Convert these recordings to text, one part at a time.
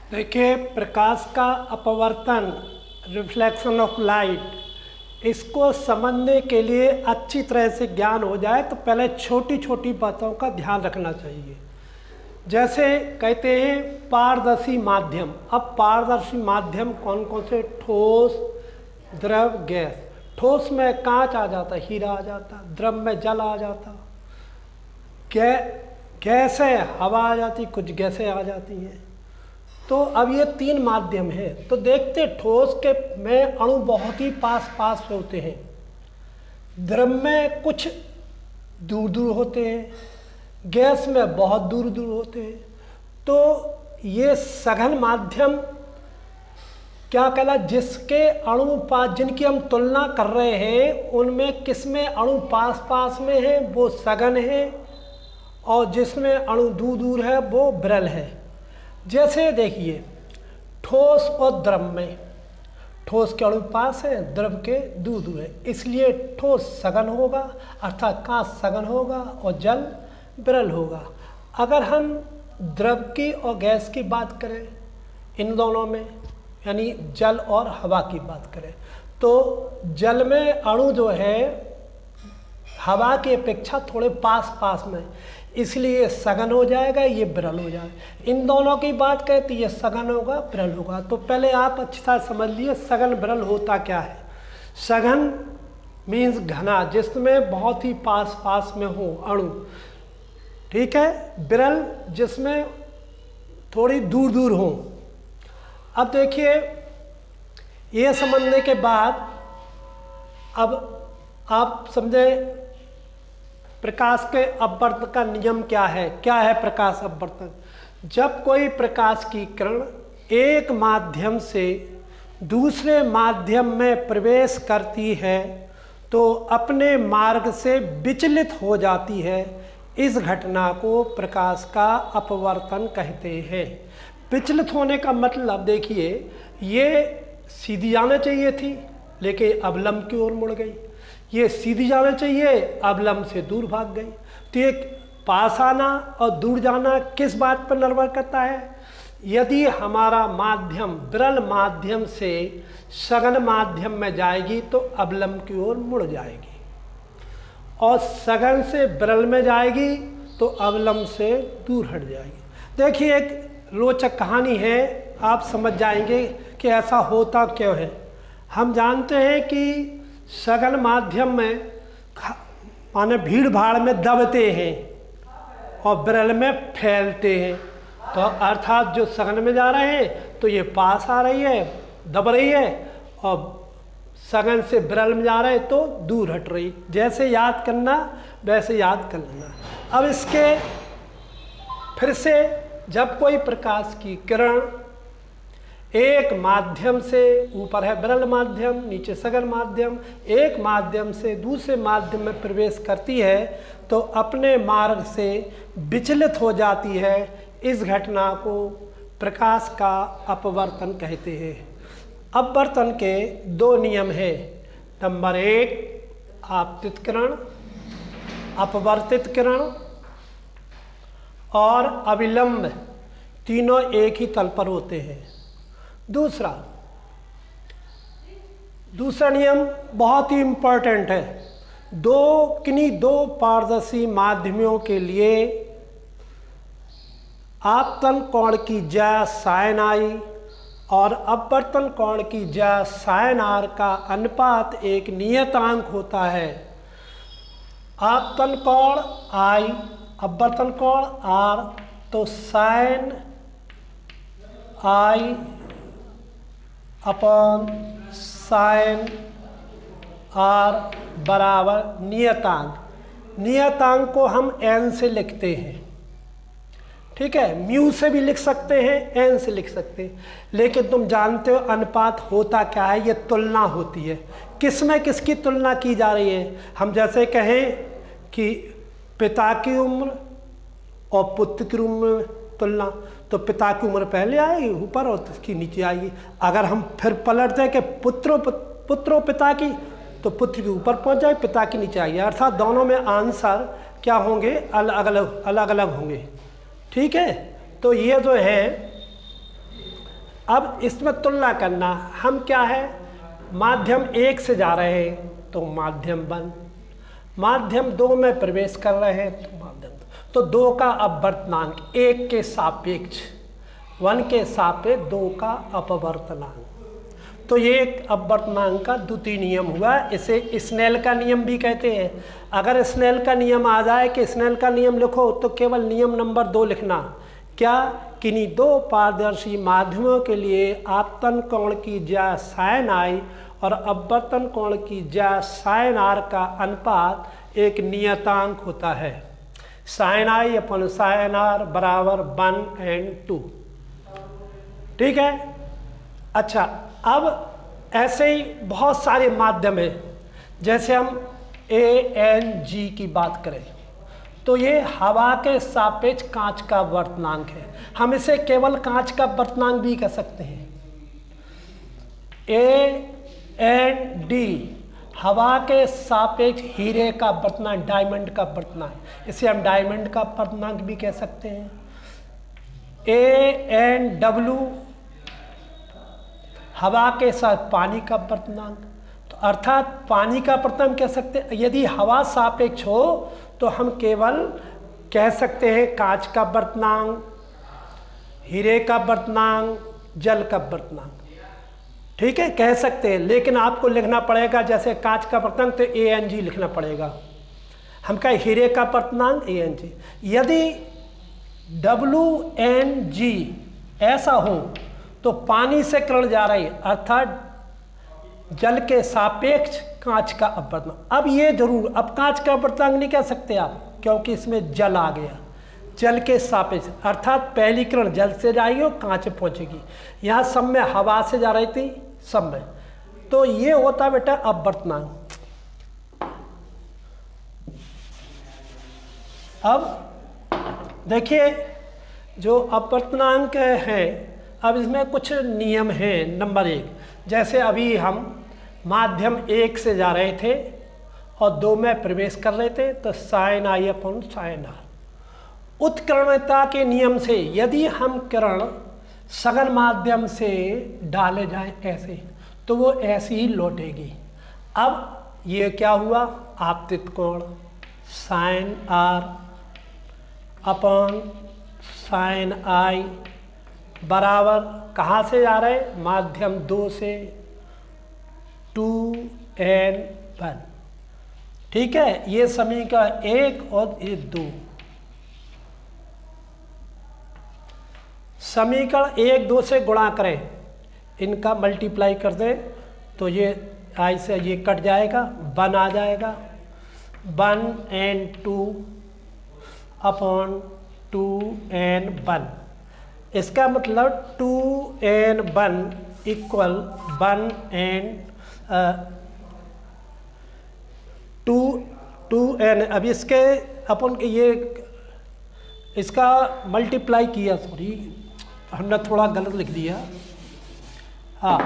देखिए, प्रकाश का अपवर्तन, रिफ्लेक्शन ऑफ लाइट, इसको समझने के लिए अच्छी तरह से ज्ञान हो जाए तो पहले छोटी छोटी बातों का ध्यान रखना चाहिए। जैसे कहते हैं पारदर्शी माध्यम। अब पारदर्शी माध्यम कौन कौन से? ठोस, द्रव, गैस। ठोस में कांच आ जाता, हीरा आ जाता, द्रव में जल आ जाता, गैस है हवा आ जाती, कुछ गैसें आ जाती हैं। तो अब ये तीन माध्यम है। तो देखते ठोस के में अणु बहुत ही पास पास होते हैं, द्रव में कुछ दूर दूर होते हैं, गैस में बहुत दूर दूर होते हैं। तो ये सघन माध्यम क्या कहला? जिसके अणु पास, जिनकी हम तुलना कर रहे हैं उनमें किसमें अणु पास पास में है वो सघन है, और जिसमें अणु दूर दूर है वो विरल है। जैसे देखिए ठोस और द्रव में, ठोस के अणु पास है, द्रव के दूर दूर है, इसलिए ठोस सघन होगा, अर्थात कांच सघन होगा और जल विरल होगा। अगर हम द्रव की और गैस की बात करें, इन दोनों में यानी जल और हवा की बात करें, तो जल में अणु जो है हवा की अपेक्षा थोड़े पास पास में, इसलिए सघन हो जाएगा, ये विरल हो जाएगा। इन दोनों की बात करें तो ये सघन होगा, विरल होगा। तो पहले आप अच्छी तरह समझ लिए सघन विरल होता क्या है। सघन मीन्स घना, जिसमें बहुत ही पास पास में हो अणु, ठीक है। विरल जिसमें थोड़ी दूर दूर हो। अब देखिए ये समझने के बाद अब आप समझे प्रकाश के अपवर्तन का नियम क्या है। क्या है प्रकाश अपवर्तन? जब कोई प्रकाश की किरण एक माध्यम से दूसरे माध्यम में प्रवेश करती है तो अपने मार्ग से विचलित हो जाती है, इस घटना को प्रकाश का अपवर्तन कहते हैं। विचलित होने का मतलब देखिए, ये सीधी जाना चाहिए थी लेकिन अवलंब की ओर मुड़ गई, ये सीधी जाना चाहिए अवलंब से दूर भाग गई। तो ये पास आना और दूर जाना किस बात पर निर्भर करता है? यदि हमारा माध्यम विरल माध्यम से सघन माध्यम में जाएगी तो अवलंब की ओर मुड़ जाएगी, और सघन से विरल में जाएगी तो अवलंब से दूर हट जाएगी। देखिए एक रोचक कहानी है, आप समझ जाएंगे कि ऐसा होता क्यों है। हम जानते हैं कि सघन माध्यम में माने भीड़ भाड़ में दबते हैं और विरल में फैलते हैं। तो अर्थात जो सघन में जा रहे हैं तो ये पास आ रही है, दब रही है, और सघन से विरल में जा रहे हैं तो दूर हट रही। जैसे याद करना वैसे याद कर लेना। अब इसके फिर से, जब कोई प्रकाश की किरण एक माध्यम से, ऊपर है विरल माध्यम, नीचे सघन माध्यम, एक माध्यम से दूसरे माध्यम में प्रवेश करती है तो अपने मार्ग से विचलित हो जाती है। इस घटना को प्रकाश का अपवर्तन कहते हैं। अपवर्तन के दो नियम हैं। नंबर 1 आपतित किरण, अपवर्तित किरण, और अविलंब, तीनों एक ही तल पर होते हैं। दूसरा नियम बहुत ही इम्पोर्टेंट है। किन्हीं दो पारदर्शी माध्यमों के लिए आपतन कोण की ज्या साइन आई और अपवर्तन कोण की ज्या साइन आर का अनुपात एक नियतांक होता है। आपतन कोण आई, अपवर्तन कोण आर, तो sine I upon sine R बराबर नियतांक। नियतांक को हम n से लिखते हैं, ठीक है। म्यू से भी लिख सकते हैं, n से लिख सकते हैं, लेकिन तुम जानते हो अनुपात होता क्या है? ये तुलना होती है। किस में किसकी तुलना की जा रही है? हम जैसे कहें कि पिता की उम्र और पुत्र की उम्र में तुलना, तो पिता की उम्र पहले आएगी ऊपर और उसकी नीचे आएगी। अगर हम फिर पलट दें कि पुत्रो पिता की, तो पुत्र के ऊपर पहुंच जाए, पिता की नीचे आएगी। अर्थात दोनों में आंसर क्या होंगे? अलग अलग होंगे, ठीक है। तो ये जो है अब इसमें तुलना करना, हम क्या है, माध्यम 1 से जा रहे हैं तो माध्यम 1, माध्यम 2 में प्रवेश कर रहे हैं तो माध्यम 2, तो 2 का अपवर्तनांक 1 के सापेक्ष 1 के सापेक्ष 2 का अपवर्तनांक, तो ये एक अपवर्तनांक का द्वितीय नियम हुआ। इसे स्नेल का नियम भी कहते हैं। अगर स्नेल का नियम आ जाए कि स्नेल का नियम लिखो तो केवल नियम नंबर 2 लिखना, क्या, किन्हीं 2 पारदर्शी माध्यमों के लिए आपतन कोण की ज्या साइन आई और अपवर्तन कोण की ज्या साइन आर का अनुपात एक नियतांक होता है, sine I upon sine R बराबर 1:2। ठीक है। अच्छा, अब ऐसे ही बहुत सारे माध्यम हैं। जैसे हम ANG की बात करें तो ये हवा के सापेक्ष कांच का अपवर्तनांक है। हम इसे केवल कांच का अपवर्तनांक भी कह सकते हैं। AND हवा के सापेक्ष हीरे का अपवर्तनांक, डायमंड का अपवर्तनांक, इसे हम डायमंड का अपवर्तनांक भी कह सकते हैं। ANW हवा के साथ पानी का अपवर्तनांक, तो अर्थात पानी का अपवर्तनांक कह सकते हैं। यदि हवा सापेक्ष हो तो हम केवल कह सकते हैं कांच का अपवर्तनांक, हीरे का अपवर्तनांक, जल का अपवर्तनांक। ठीक है, कह सकते हैं, लेकिन आपको लिखना पड़ेगा जैसे कांच का अपवर्तनांक तो ANG लिखना पड़ेगा। हम कहें हीरे का अपवर्तनांक ANG। यदि WNG ऐसा हो तो पानी से किरण जा रही, अर्थात जल के सापेक्ष कांच का अपवर्तनांक। अब ये जरूर, अब कांच का अपवर्तनांक नहीं कह सकते आप, क्योंकि इसमें जल आ गया, जल के सापेक्ष, अर्थात पहली किरण जल से जाएगी और कांच पहुंचेगी। यहाँ सब में हवा से जा रही थी, सब में, तो ये होता बेटा अपवर्तनांक। अब देखिए जो अपवर्तनांक है, अब इसमें कुछ नियम हैं। नंबर 1, जैसे अभी हम माध्यम 1 से जा रहे थे और 2 में प्रवेश कर रहे थे तो sine I upon sine R. उत्कर्णता के नियम से यदि हम किरण सघन माध्यम से डाले जाएं ऐसे, तो वो ऐसी ही लौटेगी। अब ये क्या हुआ, आपतित कोण साइन आर अपॉन साइन आई बराबर कहाँ से जा रहे, माध्यम 2 से 2n1। ठीक है, ये समीकरण 1 और ये 2। समीकरण 1 2 से गुणा करें, इनका मल्टीप्लाई कर दें तो ये आई से ये कट जाएगा, 1 आ जाएगा, 1n2 अपॉन 2n1। इसका मतलब 2n1 इक्वल 2n। अब इसके अपन ये इसका मल्टीप्लाई किया, सॉरी हमने थोड़ा गलत लिख दिया। हाँ,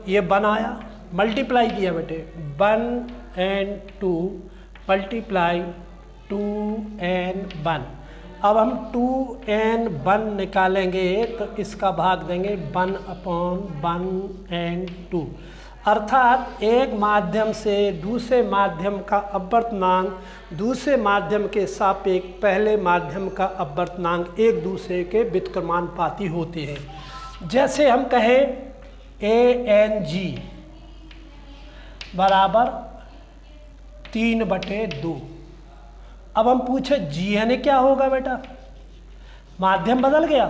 ये 1 आया, मल्टीप्लाई किया बेटे, 1n2 मल्टीप्लाई 2n1। अब हम 2n1 निकालेंगे तो इसका भाग देंगे 1 अपॉन 1n2, अर्थात एक माध्यम से दूसरे माध्यम का अपवर्तनांक दूसरे माध्यम के सापेक्ष पहले माध्यम का अपवर्तनांक एक दूसरे के व्युत्क्रमानुपाती होते हैं। जैसे हम कहें ANG बराबर 3/2। अब हम पूछे GN क्या होगा बेटा, माध्यम बदल गया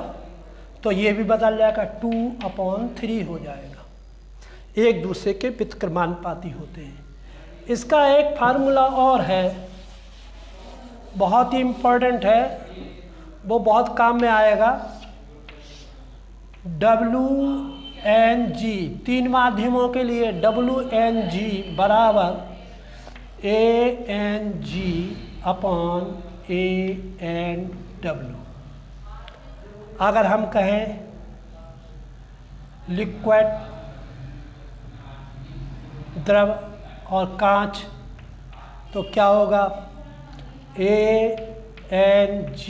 तो ये भी बदल जाएगा, 2/3 हो जाएगा, एक दूसरे के व्युत्क्रमानुपाती होते हैं। इसका एक फार्मूला और है, बहुत ही इम्पोर्टेंट है, वो बहुत काम में आएगा। WNG, 3 माध्यमों के लिए WNG बराबर ANG अपॉन ANW। अगर हम कहें लिक्विड द्रव और कांच तो क्या होगा, ANG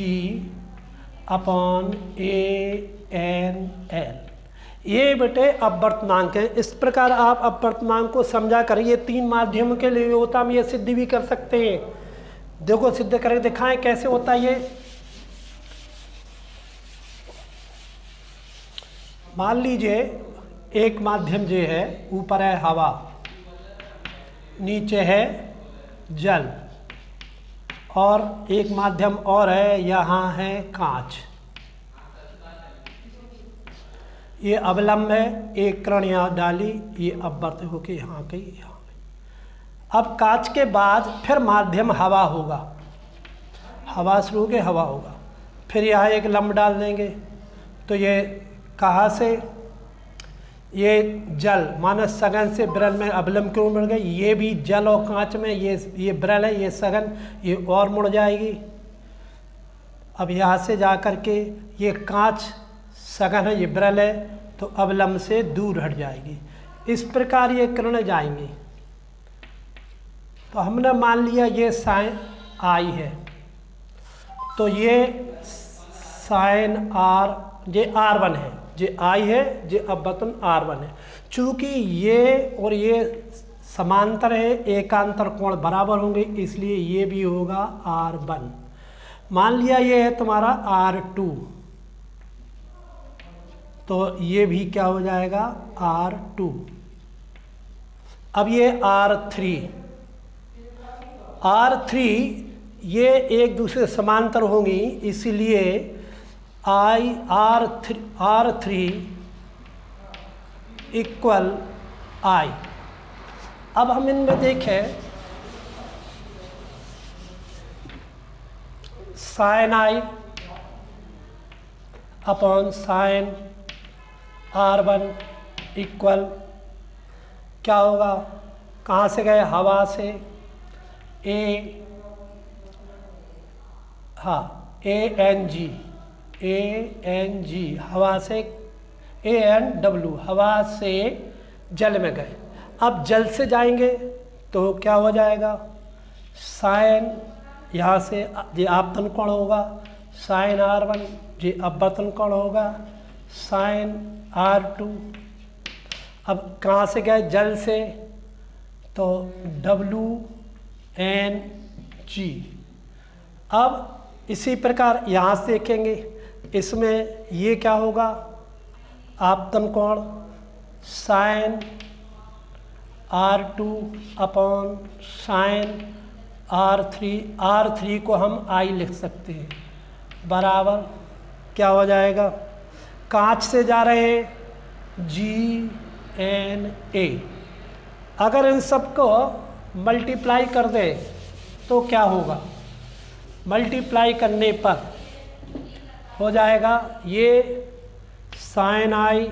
अपॉन ANL। ये बेटे अपवर्तनांक है। इस प्रकार आप अपवर्तनांक को समझा कर ये 3 माध्यमों के लिए होता, हम ये सिद्ध भी कर सकते हैं। देखो सिद्ध करके दिखाएं कैसे होता है ये। मान लीजिए एक माध्यम जो है, ऊपर है हवा, नीचे है जल, और एक माध्यम और है, यहाँ है कांच। ये अवलंब है, एक किरण यहाँ डाली, ये अपवर्त होके यहाँ गई, यहाँ गई। अब कांच के बाद फिर माध्यम हवा होगा, हवा शुरू होके हवा होगा, फिर यहाँ एक लंब डाल देंगे, तो ये कहाँ से, ये जल मानस सघन से विरल में अवलंब क्यों मुड़ गई, ये भी जल और कांच में ये विरल है, ये सघन, ये और मुड़ जाएगी। अब यहाँ से जा कर के ये कांच सघन है, ये विरल है, तो अवलंब से दूर हट जाएगी। इस प्रकार ये किरणें जाएंगी। तो हमने मान लिया ये साइन आई है, तो ये साइन आर, ये R1 है, ये आई है, ये अपवर्तन R1 है। चूँकि ये और ये समांतर है, एकांतर कोण बराबर होंगे, इसलिए ये भी होगा R1। मान लिया ये है तुम्हारा R2, तो ये भी क्या हो जाएगा R2। अब ये R3 ये एक दूसरे समांतर होंगी, इसलिए R3 इक्वल I। अब हम इनमें देखें, sine I upon sine R1 equal क्या होगा, कहाँ से गए, हवा से, ANG हवा से, ANW हवा से जल में गए। अब जल से जाएंगे तो क्या हो जाएगा, साइन यहाँ से ये आपतन कोण होगा, साइन R1, ये अपवर्तन कोण होगा, साइन R2। अब कहाँ से गए, जल से, तो WNG। अब इसी प्रकार यहाँ से देखेंगे, इसमें ये क्या होगा, आपतन कोण sign R2 upon sign R3 को हम I लिख सकते हैं, बराबर क्या हो जाएगा, कांच से जा रहे हैं GNA। अगर इन सबको मल्टीप्लाई कर दें तो क्या होगा, मल्टीप्लाई करने पर हो जाएगा ये sine I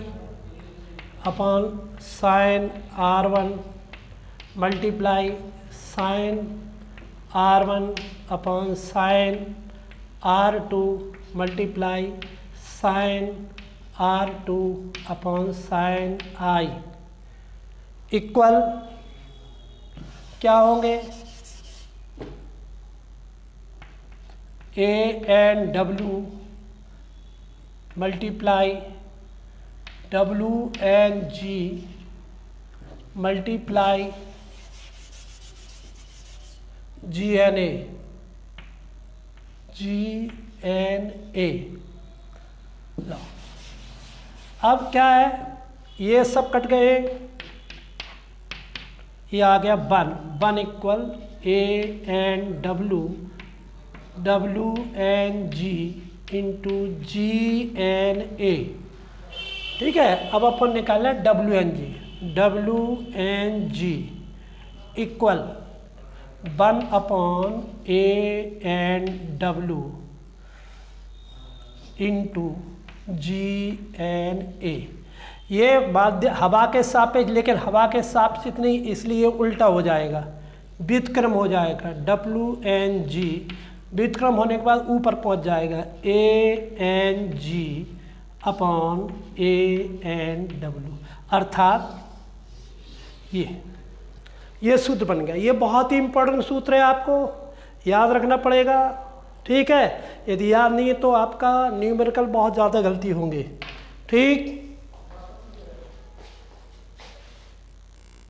upon sine R1 multiply sine R1 upon sine R2 multiply sine R2 upon sine I equal क्या होंगे, ANW multiply WNG multiply GNA लो। अब क्या है, ये सब कट गए, ये आ गया 1 equal ANW WNG into GNA। ठीक है, अब अपन निकालना WNG equal 1 upon ANW into GNA। ये माध्य हवा के सापेक्ष, लेकिन हवा के सापेक्ष इतनी, इसलिए उल्टा हो जाएगा, व्युत्क्रम हो जाएगा, WNG व्युत्क्रम होने के बाद ऊपर पहुंच जाएगा ANG अपॉन ANW, अर्थात ये सूत्र बन गया। ये बहुत ही इंपॉर्टेंट सूत्र है, आपको याद रखना पड़ेगा। ठीक है, यदि याद नहीं है तो आपका न्यूमेरिकल बहुत ज़्यादा गलती होंगे। ठीक।